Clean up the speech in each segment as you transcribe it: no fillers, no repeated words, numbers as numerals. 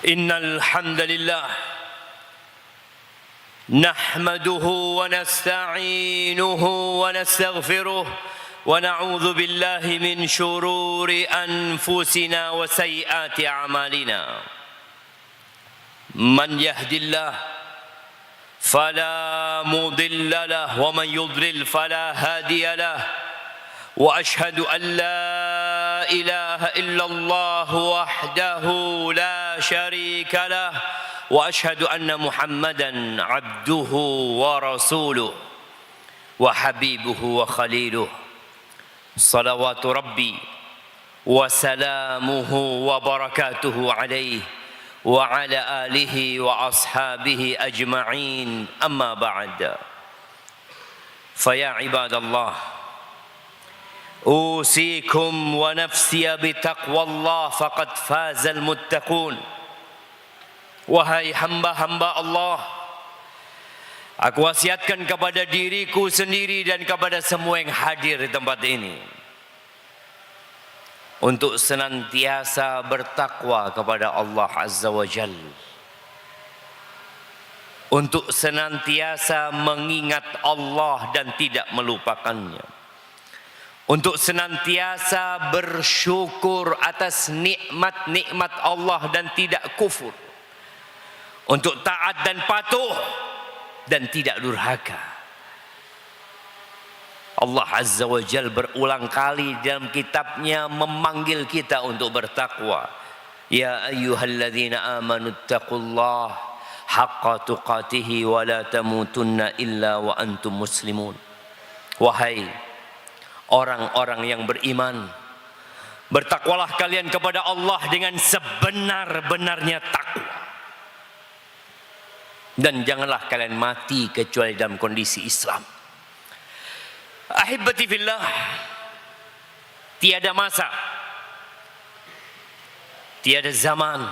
Innal hamdalillah nahmaduhu wa nasta'inuhu wa nastaghfiruh wa na'udzu billahi min shururi anfusina wa sayyiati a'malina. Man yahdillah fala mudilla lahu wa man yudlil fala hadiya lahu. Wa ashhadu an la ilaha illallah wahdahu la syarika lah wa ashhadu anna Muhammadan abduhu wa rasuluh wa habibuhu wa khaliluh. Salawatu rabbi wa salamuhu wa barakatuhu alaihi wa ala alihi wa ashabihi ajma'in. Amma ba'd. Fa ya ibadallah, usikum wa nafsiya bitaqwallah faqad fazal muttaqun. Wahai hamba-hamba Allah, aku wasiatkan kepada diriku sendiri dan kepada semua yang hadir di tempat ini untuk senantiasa bertakwa kepada Allah Azza wa Jalla, untuk senantiasa mengingat Allah dan tidak melupakannya, untuk senantiasa bersyukur atas nikmat-nikmat Allah dan tidak kufur, untuk taat dan patuh dan tidak durhaka. Allah Azza wa Jalla berulang kali dalam kitabnya memanggil kita untuk bertakwa. Ya ayyuhalladzina amanu taqullaha haqqa tuqatih wa la tamutunna illa wa antum muslimun. Wahai orang-orang yang beriman, bertakwalah kalian kepada Allah dengan sebenar-benarnya takwa, dan janganlah kalian mati kecuali dalam kondisi Islam. Ahibati fillah, tiada masa, tiada zaman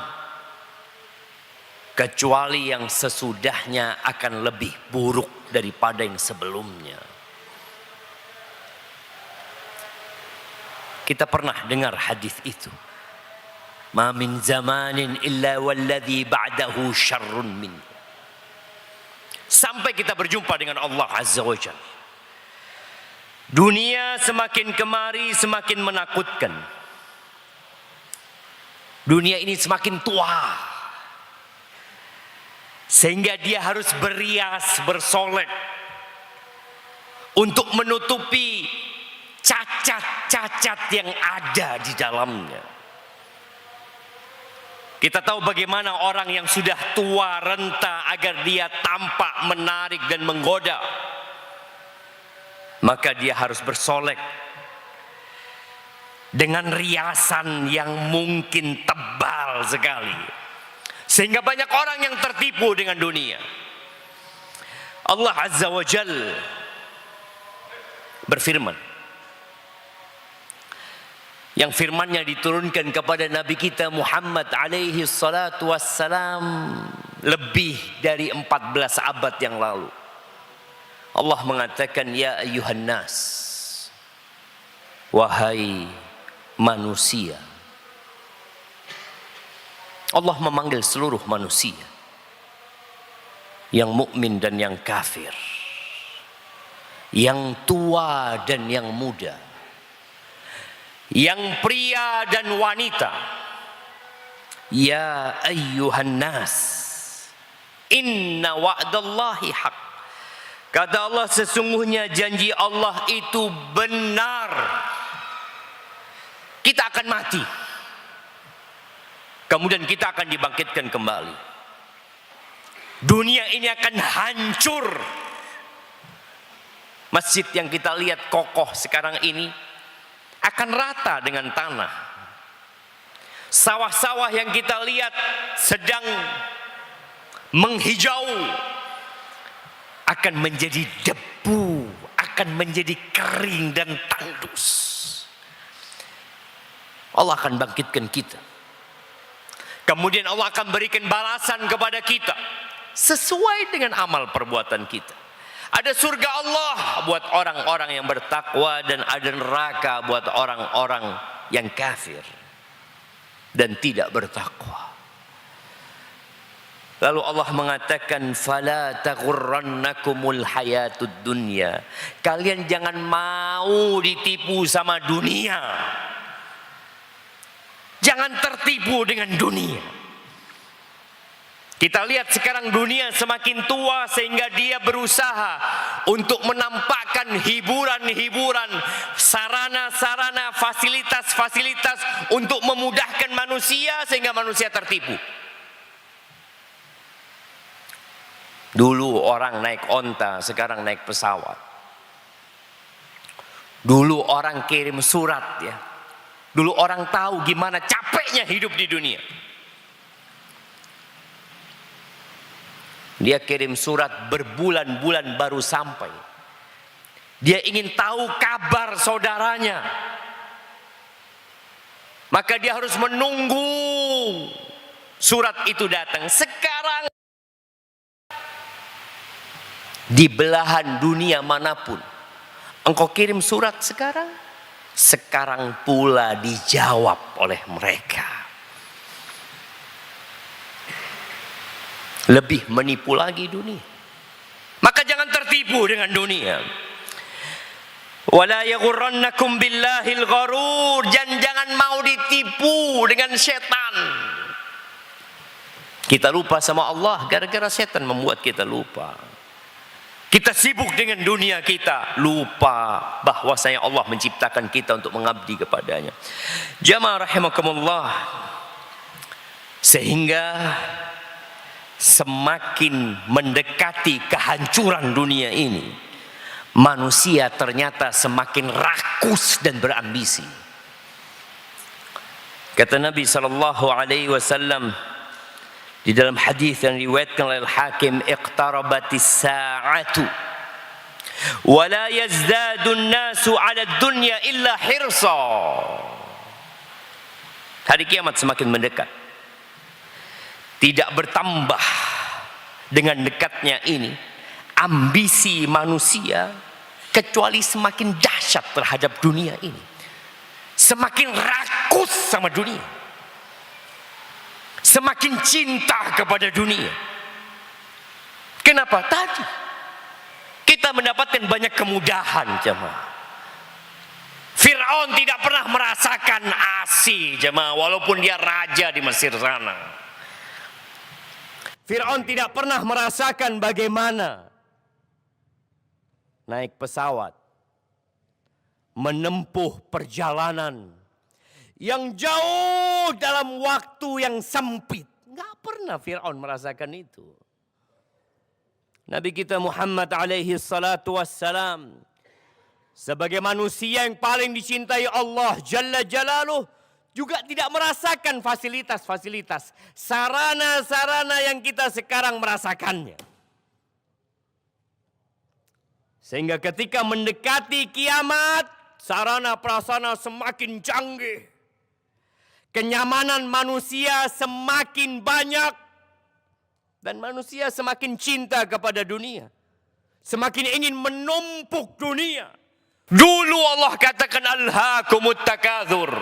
kecuali yang sesudahnya akan lebih buruk daripada yang sebelumnya. Kita pernah dengar hadis itu. Ma min zamanin illa walladhi ba'dahu syarrun min. Sampai kita berjumpa dengan Allah Azza wa Jalla. Dunia semakin kemari semakin menakutkan. Dunia ini semakin tua, sehingga dia harus berias, bersolek untuk menutupi cacat-cacat yang ada di dalamnya. Kita tahu bagaimana orang yang sudah tua renta agar dia tampak menarik dan menggoda, maka dia harus bersolek dengan riasan yang mungkin tebal sekali, sehingga banyak orang yang tertipu dengan dunia. Allah Azza wa Jalla berfirman, yang firmannya diturunkan kepada Nabi kita Muhammad alaihi salatu wassalam lebih dari 14 abad yang lalu. Allah mengatakan, ya ayyuhan nas, wahai manusia. Allah memanggil seluruh manusia, yang mukmin dan yang kafir, yang tua dan yang muda, yang pria dan wanita. Ya ayyuhan nas, inna wa'dallahi haq. Kata Allah, sesungguhnya janji Allah itu benar. Kita akan mati, kemudian kita akan dibangkitkan kembali. Dunia ini akan hancur. Masjid yang kita lihat kokoh sekarang ini akan rata dengan tanah. Sawah-sawah yang kita lihat sedang menghijau akan menjadi debu, akan menjadi kering dan tandus. Allah akan bangkitkan kita. Kemudian Allah akan berikan balasan kepada kita sesuai dengan amal perbuatan kita. Ada surga Allah buat orang-orang yang bertakwa, dan ada neraka buat orang-orang yang kafir dan tidak bertakwa. Lalu Allah mengatakan, fala taghurrannakumul hayatud dunya. Kalian jangan mau ditipu sama dunia. Jangan tertipu dengan dunia. Kita lihat sekarang dunia semakin tua sehingga dia berusaha untuk menampakkan hiburan-hiburan, sarana-sarana, fasilitas-fasilitas untuk memudahkan manusia sehingga manusia tertipu. Dulu orang naik onta, sekarang naik pesawat. Dulu orang kirim surat ya. Dulu orang tahu gimana capeknya hidup di dunia. Dia kirim surat berbulan-bulan baru sampai. Dia ingin tahu kabar saudaranya. Maka dia harus menunggu surat itu datang. Sekarang di belahan dunia manapun engkau kirim surat sekarang pula dijawab oleh mereka. Lebih menipu lagi dunia. Maka jangan tertipu dengan dunia. Wala yaghurrannakum billahil gharur. Jangan mau ditipu dengan setan. Kita lupa sama Allah gara-gara setan membuat kita lupa. Kita sibuk dengan dunia kita, lupa bahwasanya Allah menciptakan kita untuk mengabdi kepadanya. Jamaah rahimakumullah. Sehingga semakin mendekati kehancuran dunia ini, manusia ternyata semakin rakus dan berambisi. Kata Nabi SAW di dalam hadis yang diriwayatkan oleh Al-Hakim, iqtarabatis sa'atu wa la yazdadu an-nasu 'ala ad-dunya illa hirsa. Hari kiamat semakin mendekat. Tidak bertambah dengan dekatnya ini ambisi manusia, kecuali semakin dahsyat terhadap dunia ini. Semakin rakus sama dunia. Semakin cinta kepada dunia. Kenapa? Tadi kita mendapatkan banyak kemudahan, jemaah. Fir'aun tidak pernah merasakan ASI, jemaah, walaupun dia raja di Mesir sana. Fir'aun tidak pernah merasakan bagaimana naik pesawat, menempuh perjalanan yang jauh dalam waktu yang sempit. Nggak pernah Fir'aun merasakan itu. Nabi kita Muhammad alaihi salatu wassalam, sebagai manusia yang paling dicintai Allah Jalla Jalaluh, juga tidak merasakan fasilitas-fasilitas, sarana-sarana yang kita sekarang merasakannya. Sehingga ketika mendekati kiamat, sarana prasarana semakin canggih. Kenyamanan manusia semakin banyak. Dan manusia semakin cinta kepada dunia. Semakin ingin menumpuk dunia. Dulu Allah katakan alhaakumut takatsur.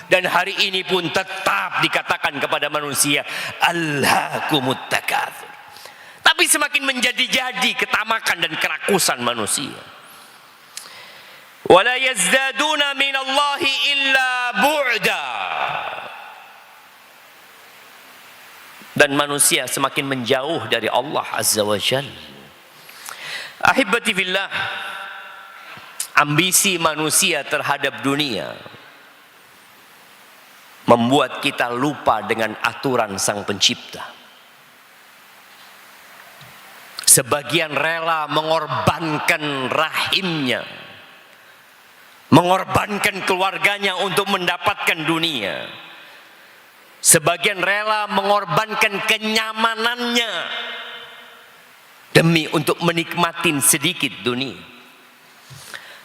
Dan hari ini pun tetap dikatakan kepada manusia alhaakumut takatsur. Tapi semakin menjadi-jadi ketamakan dan kerakusan manusia. Wala yazdaduna minallahi illa bu'da. Dan manusia semakin menjauh dari Allah Azza wa Jalla. Ahibati fillah, ambisi manusia terhadap dunia membuat kita lupa dengan aturan Sang Pencipta. Sebagian rela mengorbankan rahimnya, mengorbankan keluarganya untuk mendapatkan dunia. Sebagian rela mengorbankan kenyamanannya demi untuk menikmati sedikit dunia.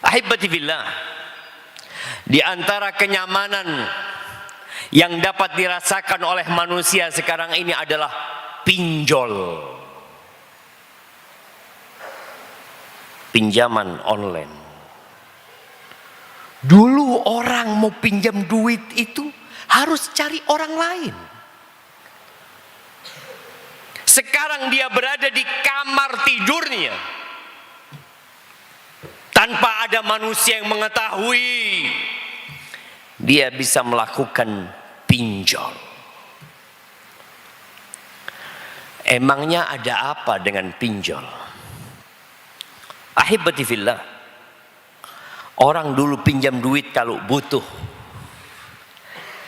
Ahibati fillah, di antara kenyamanan yang dapat dirasakan oleh manusia sekarang ini adalah pinjol. Pinjaman online. Dulu orang mau pinjam duit itu harus cari orang lain. Sekarang dia berada di kamar tidurnya tanpa ada manusia yang mengetahui. Dia bisa melakukan pinjol. Emangnya ada apa dengan pinjol? Ahibati fillah, orang dulu pinjam duit kalau butuh.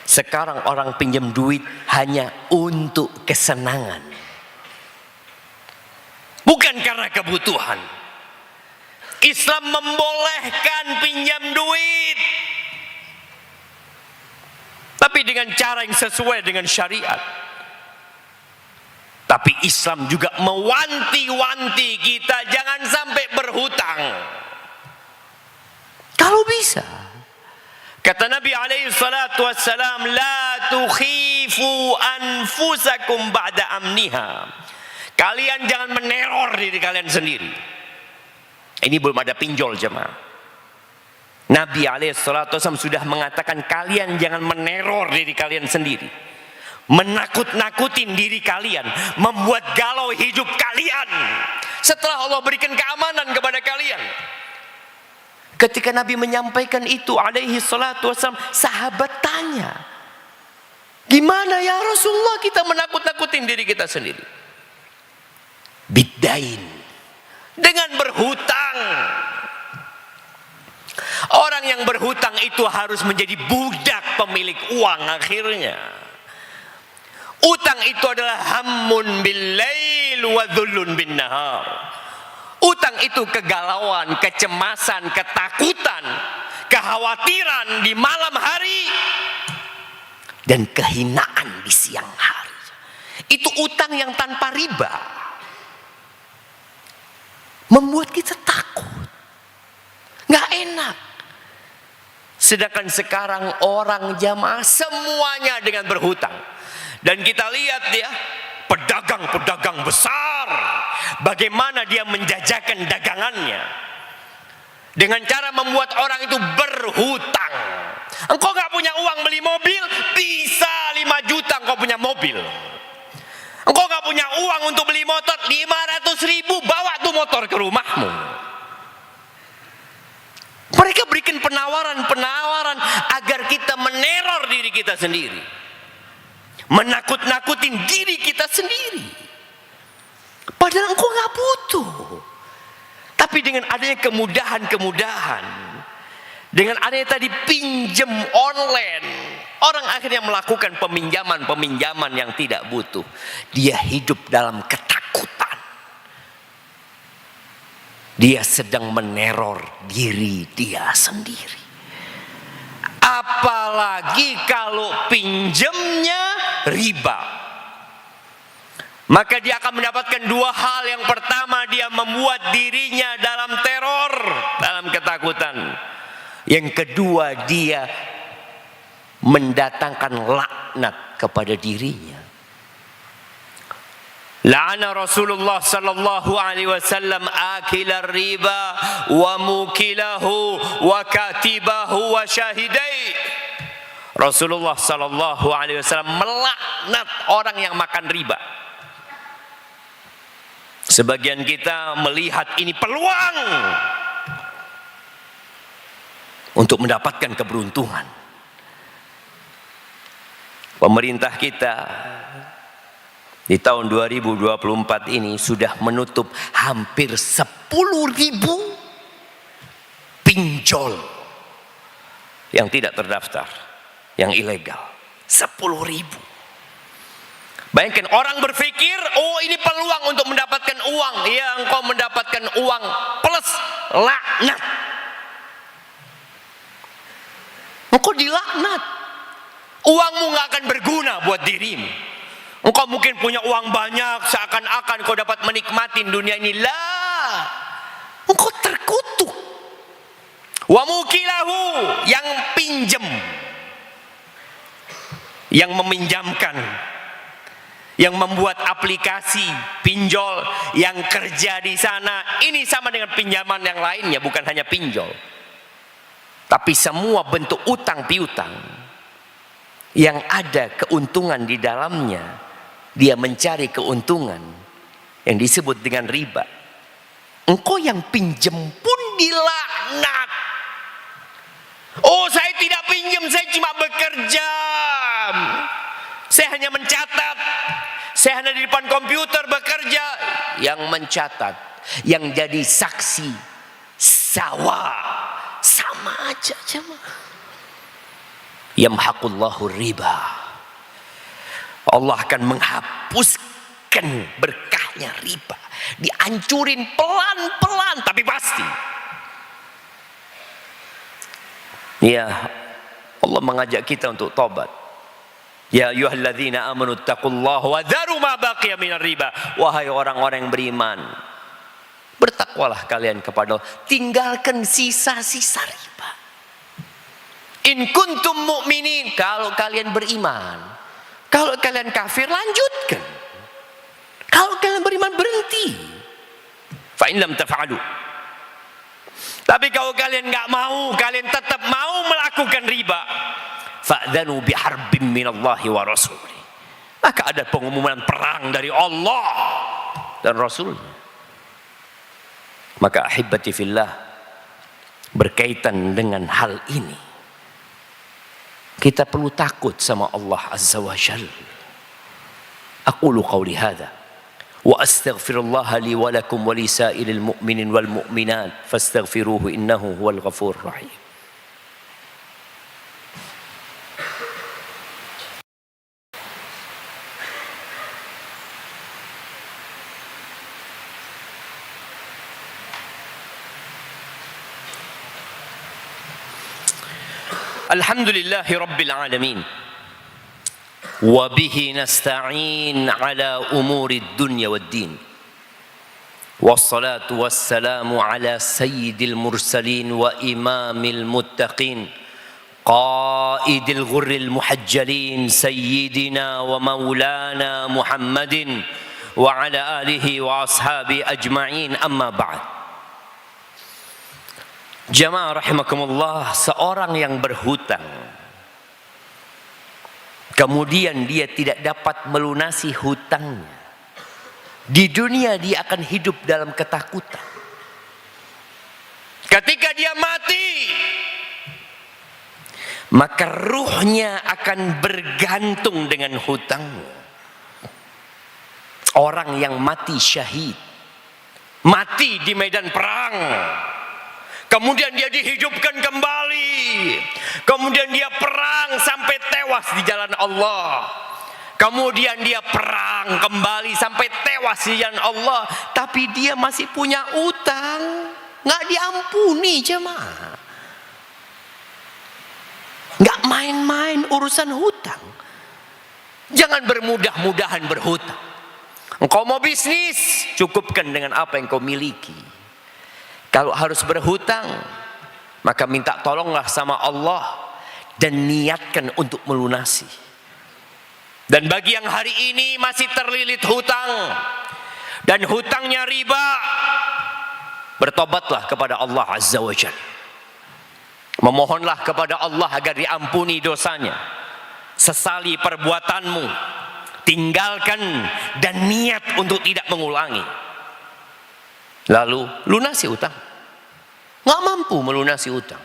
Sekarang orang pinjam duit hanya untuk kesenangan, bukan karena kebutuhan. Islam membolehkan pinjam duit, tapi dengan cara yang sesuai dengan syariat. Tapi Islam juga mewanti-wanti kita jangan sampai berhutang. Kalau bisa. Kata Nabi alaihi salatu wassalam, la tukhifu anfusakum ba'da amniha. Kalian jangan meneror diri kalian sendiri. Ini belum ada pinjol jemaah. Nabi alaihi salatu wassalam sudah mengatakan kalian jangan meneror diri kalian sendiri, menakut-nakutin diri kalian, membuat galau hidup kalian setelah Allah berikan keamanan kepada kalian. Ketika Nabi menyampaikan itu alaihi salatu wassalam, sahabat tanya, gimana ya Rasulullah kita menakut-nakutin diri kita sendiri? Biddain, dengan berhutang. Orang yang berhutang itu harus menjadi budak pemilik uang akhirnya. Utang itu adalah hammun bil-lail wa dhullun bin-nahar. Utang itu kegalauan, kecemasan, ketakutan, kekhawatiran di malam hari, dan kehinaan di siang hari. Itu utang yang tanpa riba. Membuat kita takut, nggak enak. Sedangkan sekarang orang jamaah semuanya dengan berhutang. Dan kita lihat ya, pedagang-pedagang besar, bagaimana dia menjajakan dagangannya dengan cara membuat orang itu berhutang. Engkau gak punya uang beli mobil, bisa 5 juta engkau punya mobil. Engkau gak punya uang untuk beli motor, 500.000 bawa tuh motor ke rumahmu. Mereka berikan penawaran-penawaran agar kita meneror diri kita sendiri, menakut-nakutin diri kita sendiri. Padahal engkau gak butuh. Tapi dengan adanya kemudahan-kemudahan, dengan adanya tadi pinjam online, orang akhirnya melakukan peminjaman-peminjaman yang tidak butuh. Dia hidup dalam ketakutan. Dia sedang meneror diri dia sendiri. Apalagi kalau pinjamnya riba, maka dia akan mendapatkan 2 hal. Yang pertama, dia membuat dirinya dalam teror, dalam ketakutan. Yang kedua, dia mendatangkan laknat kepada dirinya. La'ana Rasulullah sallallahu alaihi wasallam akilar riba wa mukilahu wa katibahu wa syahidai. Rasulullah sallallahu alaihi wasallam melaknat orang yang makan riba. Sebagian kita melihat ini peluang untuk mendapatkan keberuntungan. Pemerintah kita di tahun 2024 ini sudah menutup hampir 10.000 pinjol yang tidak terdaftar, yang ilegal. 10.000. Bayangkan orang berpikir, oh ini peluang untuk mendapatkan uang. Ya, engkau mendapatkan uang plus laknat. Engkau dilaknat. Uangmu gak akan berguna buat dirimu. Engkau mungkin punya uang banyak, seakan-akan kau dapat menikmati dunia ini. Lah, engkau terkutuk. Wa mukilahu, yang pinjam, yang meminjamkan, yang membuat aplikasi pinjol, yang kerja di sana. Ini sama dengan pinjaman yang lainnya, bukan hanya pinjol, tapi semua bentuk utang piutang yang ada keuntungan di dalamnya. dia mencari keuntungan yang disebut dengan riba. Engkau yang pinjam pun dilaknat. Oh, saya tidak pinjam, saya cuma bekerja. Saya hanya mencatat. Saya hanya di depan komputer bekerja. Yang mencatat, yang jadi saksi, sama aja jemaah. Yamhaqullahu riba. Allah akan menghapuskan berkahnya riba. Dihancurin pelan-pelan tapi pasti. Ya, Allah mengajak kita untuk tobat. Ya ayyuhalladzina amanu taqullaha wa dharu ma baqiya minar riba. Wahai orang-orang yang beriman, bertakwalah kalian kepada Allah, tinggalkan sisa-sisa riba. In kuntum mu'minin, kalau kalian beriman. Kalau kalian kafir, lanjutkan. Kalau kalian beriman, berhenti. Fa in lam taf'alu. Tapi kalau kalian nggak mau, kalian tetap mau melakukan riba, fa'dhanu biharbin minallahi wa rasulih. Maka ada pengumuman perang dari Allah dan Rasulnya. Maka ahibati fillah, berkaitan dengan hal ini, kita perlu takut sama Allah Azza wa Jalla. Aqulu qawli hadha wa astaghfirullah li wa lakum wa li sa'iril mu'minin wal mu'minat fastaghfiruhu innahu huwal ghafurur rahim. Alhamdulillahi Rabbil Alamin. Wabihi nasta'in ala umuri dunya wad din. Wassalatu wassalamu ala sayyidil mursalin wa imamil muttaqin. Qaidil ghurril muhajjalin sayyidina wa maulana Muhammadin wa ala alihi wa ashabi ajma'in, amma ba'd. Jamaah rahimakumullah, seorang yang berhutang kemudian dia tidak dapat melunasi hutangnya, di dunia dia akan hidup dalam ketakutan. Ketika dia mati, maka ruhnya akan bergantung dengan hutangnya. Orang yang mati syahid, mati di medan perang, kemudian dia dihidupkan kembali, kemudian dia perang sampai tewas di jalan Allah, kemudian dia perang kembali sampai tewas di jalan Allah, tapi dia masih punya utang, nggak diampuni jemaah. Nggak main-main urusan hutang. Jangan bermudah-mudahan berhutang. Engkau mau bisnis, cukupkan dengan apa yang kau miliki. Kalau harus berhutang, maka minta tolonglah sama Allah dan niatkan untuk melunasi. Dan bagi yang hari ini masih terlilit hutang dan hutangnya riba, bertobatlah kepada Allah Azza wa Jalla. Memohonlah kepada Allah agar diampuni dosanya. Sesali perbuatanmu, tinggalkan dan niat untuk tidak mengulangi. Lalu lunasi utang. Nggak mampu melunasi utang,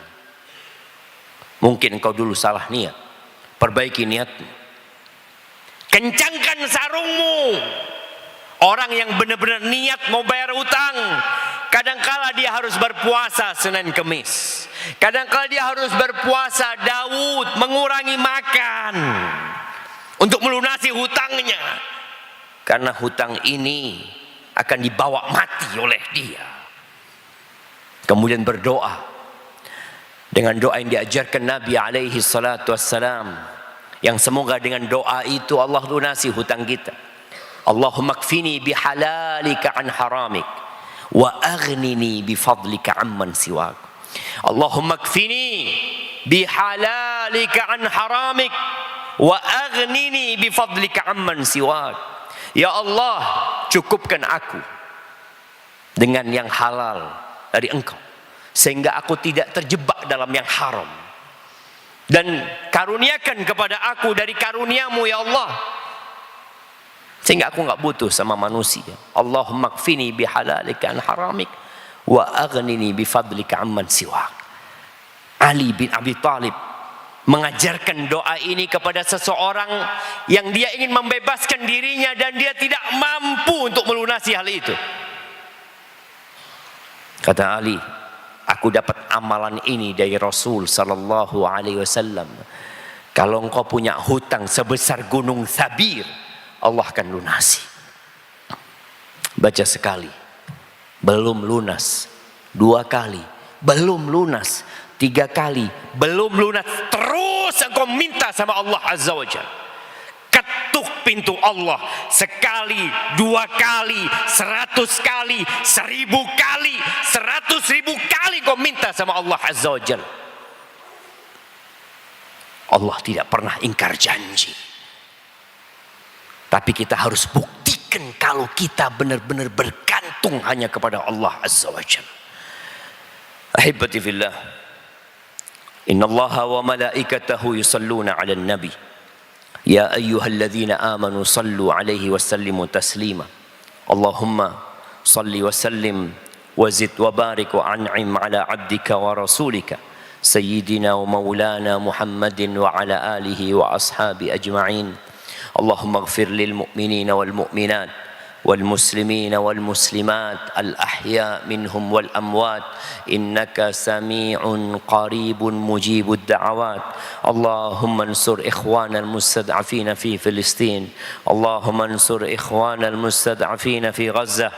mungkin engkau dulu salah niat. Perbaiki niatmu. Kencangkan sarungmu. Orang yang benar-benar niat mau bayar utang, kadangkala dia harus berpuasa Senin Kemis, kadangkala dia harus berpuasa Daud, mengurangi makan untuk melunasi hutangnya. Karena hutang ini akan dibawa mati oleh dia. Kemudian berdoa dengan doa yang diajarkan Nabi alaihi salatu wassalam, yang semoga dengan doa itu Allah lunasi hutang kita. Allahumma kfini bihalalika an haramik wa aghnini bifadlika amman siwak. Allahumma kfini bihalalika an haramik wa aghnini bifadlika amman siwak. Ya Allah, cukupkan aku dengan yang halal dari engkau, sehingga aku tidak terjebak dalam yang haram. Dan karuniakan kepada aku dari karuniamu ya Allah, Sehingga aku nggak butuh sama manusia. Allahumma kfini bihalalika an haramik wa aghnini bifadlika amman siwak. Ali bin Abi Thalib mengajarkan doa ini kepada seseorang yang dia ingin membebaskan dirinya dan dia tidak mampu untuk melunasi hal itu. Kata Ali, aku dapat amalan ini dari Rasul sallallahu alaihi wasallam. Kalau engkau punya hutang sebesar gunung Thabir, Allah akan lunasi. Baca sekali, belum lunas. 2 kali, belum lunas. 3 kali, belum lunas. Terus engkau minta sama Allah Azza wa Jalla. Ketuk pintu Allah. Sekali, 2 kali, 100 kali, 1000 kali, 100.000 kali kau minta sama Allah Azza wa Jalla. Allah tidak pernah ingkar janji. Tapi kita harus buktikan kalau kita benar-benar bergantung hanya kepada Allah Azza wa Jalla. Ahibati fillah, inna Allaha wa malaikatahu yusalluna ala nabi ya ayyuhalladzina amanu sallu alaihi wa sallimu taslima. Allahumma salli wa sallim wa zid wa barik wa an'im ala abdika wa rasulika sayyidina wa maulana Muhammadin wa ala alihi wa ashabi ajma'in. Allahumma ighfir lil mu'minina wal mu'minat wal muslimina wal muslimat al ahya minhum wal amwat innaka sami'un qaribun mujibud da'awat. Allahumma ansur ikhwanal mustad'afina fi Filistin. Allahumma ansur ikhwanal mustad'afina fi Gaza.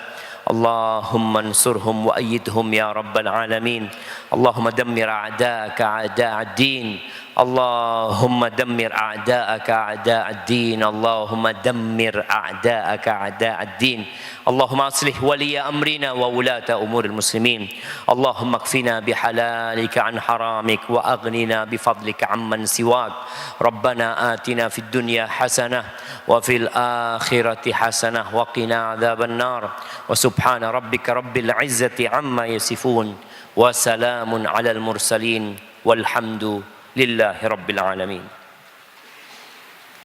Allahumma ansurhum wa ayyidhum ya rabbal alamin. Allahumma dammir a'da'aka a'da'ad din. Allahumma dammir a'da'aka a'da'ad din. Allahumma dammir a'da'aka a'da'ad din. Allahumma aslih waliya amrina wa ulata umuril muslimin. Allahumma kfina bihalalika an haramik wa aghnina bifadlika amman siwak. Rabbana atina fid dunya hasanah wa fil akhirati hasanah wa qina adzaban nar. Wa subhana rabbika rabbil izzati amma yasifun wa salamun alal mursalin walhamdu lillahi rabbil alamin.